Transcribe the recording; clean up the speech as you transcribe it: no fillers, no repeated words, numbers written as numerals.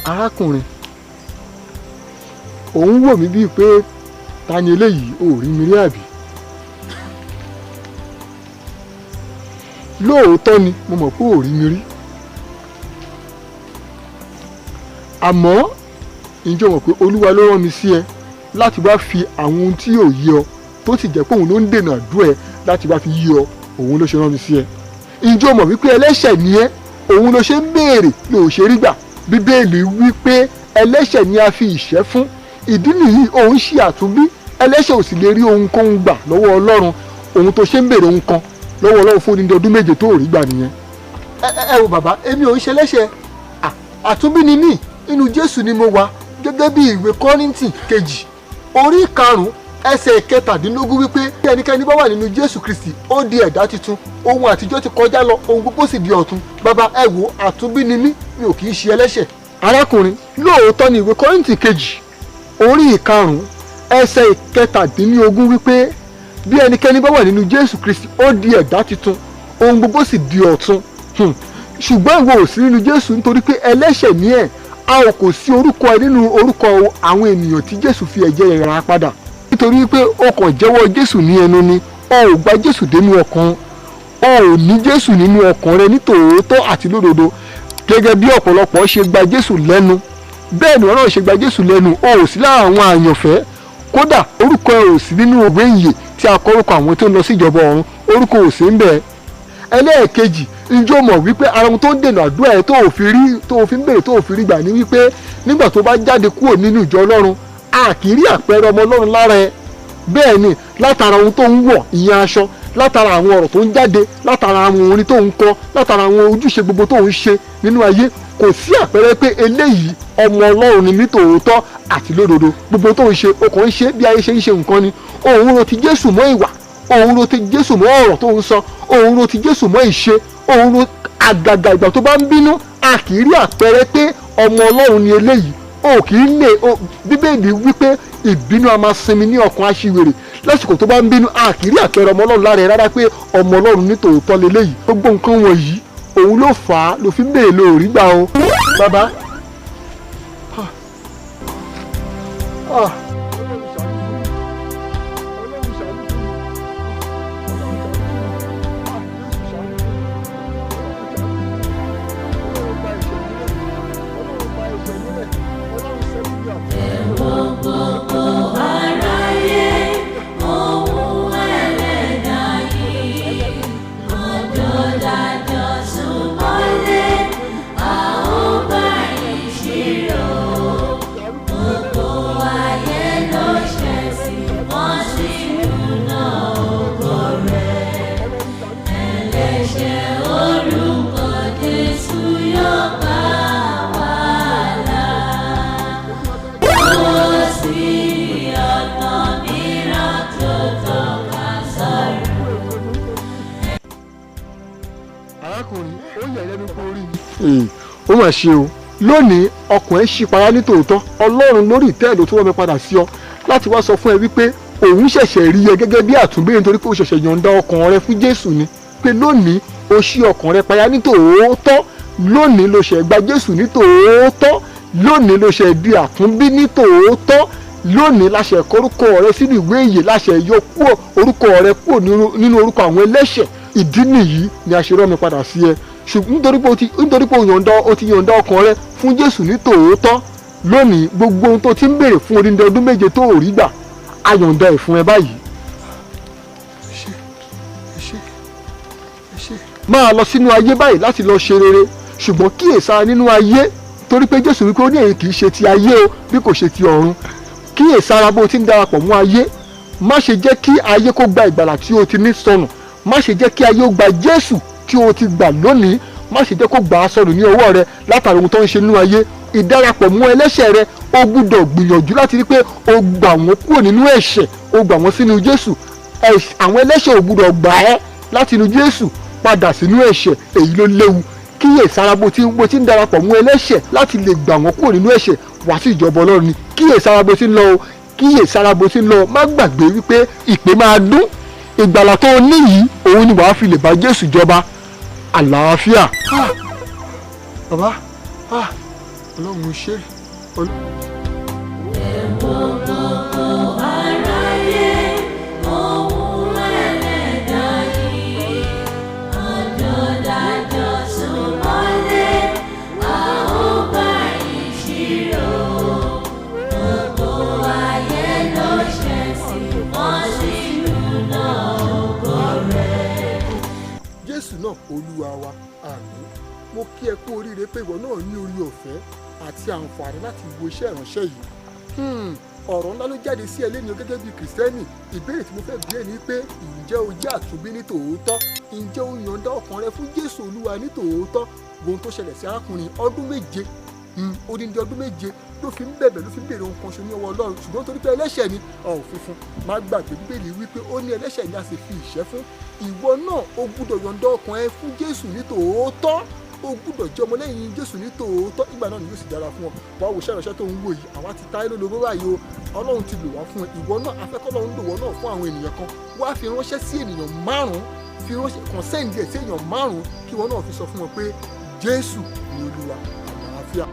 arákùnrin, òun wò mí bíi pé ta ni eléyìí, ò rí mi rí àbí? Lóòótọ́ ni mo mọ̀ pé ò rí mi rí, àmọ́ ǹjẹ́ o mọ̀ pé Olúwa ló rán mi sí ẹ láti wá fi àwọn ohun tí yóò yé ọ tó sì jẹ́ pé òun ló ń dènà àdúrà ẹ láti wá fi yé ọ, òun ló ṣe rán mi sí ẹ. Ǹjẹ́ o mọ̀ wípé ẹlẹ́ṣẹ̀ ni ẹ́, òun ló ṣe ń béèrè ló ṣe rí gbà. Bíbélì wípé ẹlẹ́ṣẹ̀ ni a fi ìṣẹ́ fún, ìdí nìyí òun ṣe àtúnbí, ẹlẹ́ṣẹ̀ ò sì lè rí ohunkóhun gbà lọ́wọ́ Ọlọ́run, òun tó ṣe ń béèrè ohun kan lọ́wọ́ Ọlọ́run fún odindi ọdún méje tó rí gbà nìyẹn. ẹ wo bàbá, èmi ò ń ṣe ẹlẹ́ṣẹ̀, àtúnbí ni mí, inú Jésù ni mo wà, gẹ́gẹ́ bí ìwé Kọ́ríńtì kejì orí 5 ẹsẹ̀ 17 wípé bí ẹnikẹ́ni bá wà nínú Jésù Kristi ó di ẹ̀dá tuntun, ohun àtijọ́ ti kọjá lọ, ohun gbogbo sì di ọ̀tun. Bàbá ẹ wo, àtúnbí ni mí, mi ò kì í ṣe ẹlẹ́ṣẹ̀. Arákùnrin, lóòótọ́ ni ìwé Kọ́ríńtì kejì orí 5 ẹsẹ̀ 17 wípé bí ẹnikẹ́ni bá wà nínú Jésù Kristi ó di ẹ̀dá tuntun, ohun gbogbo sì di ọ̀tun. Ṣùgbọ́n ìwọ ò sí nínú Jésù nítorí pé ẹlẹ́ṣẹ̀ ni ẹ́, a ò kò sí orúkọ ẹ nínú orúkọ àwọn ènìyàn tí Jésù fi ẹ̀jẹ̀ rẹ̀ rà padà, nítorí pé o kàn jẹ́wọ́ Jésù ní ẹnu ni, o ò gba Jésù dénú ọkàn, o ò ní Jésù nínú ọkàn rẹ ní tòótọ́ àti lódodo. Gẹ́gẹ́ bí ọ̀pọ̀lọpọ̀ ṣe gba Jésù lẹ́nu, bẹ́ẹ̀ ni ọ̀rọ̀ ṣe gba Jésù lẹ́nu, o ò sí lára àwọn àyànfẹ́, kódà orúkọ ẹ ò sí nínú ìwé ìyè tí a kọ orúkọ àwọn tó ń lọ sí ìjọba ọ̀run, orúkọ ò sí ń bẹ̀. Ẹlẹ́ẹ̀kejì, ǹjẹ́ o mọ̀ wípé ara ohun tó ń dènà àdúrà ẹ tó ò fi ń béèrè tó ò fi rí gbà ní wípé nígbà tó bá jáde kúrò nínú ìjọ Ọlọ́run, a kì í rí àpẹẹrẹ ọmọ Ọlọ́run lára ẹ. Bẹ́ẹ̀ ni látara ohun tó ń wọ̀, ìyẹn aṣọ, látara àwọn ọ̀rọ̀ tó ń jáde, látara àwọn orin tó ń kọ, látara àwọn ojúṣe gbogbo tó ń ṣe nínú ayé, kò sí àpẹẹrẹ pé eléyìí ọmọ Ọlọ́run ni ní tòótọ́ àti lódodo. Gbogbo tó ń ṣe, o kàn ń ṣe bí ayé ṣe ń ṣe nǹkan ni. Òun ro ti Jésù mọ́ ìwà, òun ro ti Jésù mọ́ ọ̀rọ̀ tó ń sọ, òun ro ti Jésù mọ́ ìṣe, òun ro àgàgà ìgbà tó bá ń bínú, a kì í rí àpẹẹrẹ pé ọmọ Ọlọ́run ni eléyìí. O kì í lè, Bíbélì wípé ìbínú a máa sinmi ní ọkàn aṣiwèrè. Lásìkò tó bá ń bínú, a kì í rí àpẹẹrẹ ọmọ Ọlọ́run lára ẹ rárá pé ọmọ Ọlọ́run ní tòótọ́ leléyìí. Gbogbo nǹkan wọ̀nyí òun ló fà á ló fi ń béèrè lórí gbà o. Bàbá. Ó mà ṣe o, lónìí ọkàn ẹ ṣí payá ní tòótọ́. Ọlọ́run lórí ìtẹ́ ló tún wọ́n mi padà sí ọ láti wá sọ fún ẹ wípé òun ṣẹ̀ṣẹ̀ rí ẹ gẹ́gẹ́ bí àtúnbí nítorí pé ó ṣẹ̀ṣẹ̀ yọ̀ǹda ọkàn rẹ fún Jésù ni, pé lónìí ó ṣí ọkàn rẹ payá ní tòótọ́, lónìí ló ṣẹ̀ gba Jésù ní tòótọ́, lónìí ló ṣẹ̀ di àtúnbí ní tòótọ́, lónìí láṣẹ kọ orúkọ rẹ sínú ìwé ìyè, láṣẹ yọ kúrò orúkọ rẹ kúrò nínú orúkọ àwọn ẹlẹ́ṣẹ̀. Ìdí nìyí ni a ṣe rán mi padà sí ẹ, ṣùgbọ́n nítorí pé o ti yọ̀ǹda ọkàn rẹ fún Jésù ní tòótọ́, lónìí gbogbo ohun tó ti ń béèrè fún odindi ọdún méje tó ò rí gbà, a yọ̀ǹda ẹ̀ fún ẹ báyìí. Máa lọ sínú ayé báyìí láti lọ ṣe rere, ṣùgbọ́n kíyèsára nínú ayé, torí pé Jésù wípé ó ní èyí kì í ṣe ti ayé o bí kò ṣe ti ọ̀run. Kíyèsára bó ti ń darapọ̀ mọ́ ayé, má ṣe jẹ́ kí ayé kó gba ìgbàlà tí o ti ní sọnù, má ṣe jẹ́ kí ayé ó gba Jésù tí o ti gbà lónìí, má ṣe jẹ́ kó gbà á sọnù ní ọwọ́ rẹ látàrí ohun tó ń ṣe nínú ayé. Ìdarapọ̀ mọ́ ẹlẹ́ṣẹ̀ rẹ, o gbúdọ̀ gbìyànjú láti rí pé o gbà wọ́n kúrò nínú ẹ̀ṣẹ̀, o gbà wọ́n sínú Jésù. Àwọn ẹlẹ́ṣẹ̀ ò gbúdọ̀ gbà ẹ́ láti inú Jésù padà sínú ẹ̀ṣẹ̀, èyí ló léwu. Kíyèsára bó ti ń darapọ̀ mọ́ ẹlẹ́ṣẹ̀ láti lè gbà wọ́n kúrò nínú ẹ̀ṣẹ̀ wá sí ìjọba Ọlọ́run ni. Kíyèsára bó ti ń lọ o, kíyè sára bó ti ń lọ, má gbàgbé wípé ìpè máa dún. Ìgbàlà tó ní yìí òun ni wàá fi lè bá Jésù jọba. Àlàáfíà. Bàbá Ọlọ́run ṣe Jésù náà Olúwa wa. Àmín. Mo kí ẹ kú oríire pé ìwọ náà ní orí ọ̀fẹ́ àti àǹfààní láti wo iṣẹ́ ìránṣẹ́ yìí. Ọ̀rọ̀ ńlá ló jáde sí ẹ lẹ́nu gẹ́gẹ́ bí Kìrìsìtẹ́nì. Ìbéèrè tí mo fẹ́ bi ẹ́ ni pé ǹjẹ́ o jẹ́ àtúnbí ní tòótọ́? Ǹjẹ́ o yọ̀ǹda ọkàn rẹ fún Jésù Olúwa ní tòótọ́? Ohun tó ṣẹlẹ̀ sí arákùnrin ọdún méje, odindi ọdún méje ló fi ń bẹ̀bẹ̀, ló fi ń béèrè ohun kan ṣo ní ọwọ́ Ọlọ́run, ṣùgbọ́n torí pé ẹlẹ́ṣẹ̀ ni òfin fún. Má gbàgbé Bíbélì wípé ó ní ẹlẹ́ṣẹ̀ ni a sì fi ìṣẹ́ fún. Ìwọ náà o gbúdọ̀ yọ̀ǹda ọkàn ẹ fún Jésù ní tòótọ́. O gbúdọ̀ jẹ́ ọmọlẹ́yìn Jésù ní tòótọ́. Ìgbà náà ni yóò sì dára fún ọ. Wàá wo iṣẹ́ ìránṣẹ́ tó ń wò yìí, àwa ti táyé lólobó báyìí o. Ọlọ́run ti lò wá fún ẹ. Ìwọ náà afẹ́kọ́ Ọlọ́run lò wọ́n náà fún àwọn ènìyàn kan. Wá fi ránṣẹ́ sí ènìyàn 5, fi ránṣẹ́ kàn sẹ́ǹdì ẹ̀ sí èèyàn 5 kí wọ́n náà fi sọ fún wọn pé Jésù ni Olúwa. Àlàáfíà.